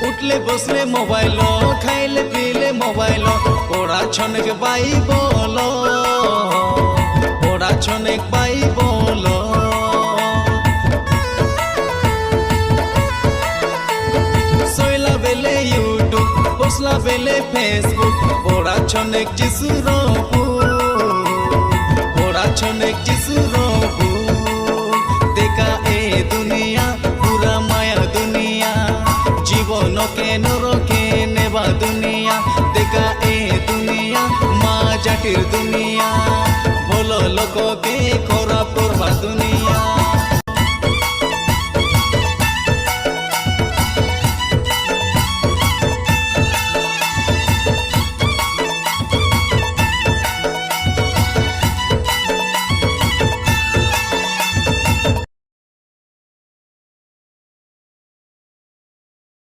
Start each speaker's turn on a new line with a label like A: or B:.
A: উঠলে বসলে মোবাইল, খাইলে পিলে মোবাইল, পড়া ছনেক বাই বল, পড়া ছনেক বাই বল। শোইলা বেলে ইউটিউব, বসলা বেলে ফেসবুক, পড়া ছনেক যিশুর ভুল, পড়া ছনেক যিশুর ভুল। দেখা এ দুনিয়া পুরা মায়া দুনিয়া, জীবনকে নরকে নেবা দুনিয়া। দেখা এ দুনিয়া মা জাতির দুনিয়া, ভালো লোককে খরাপ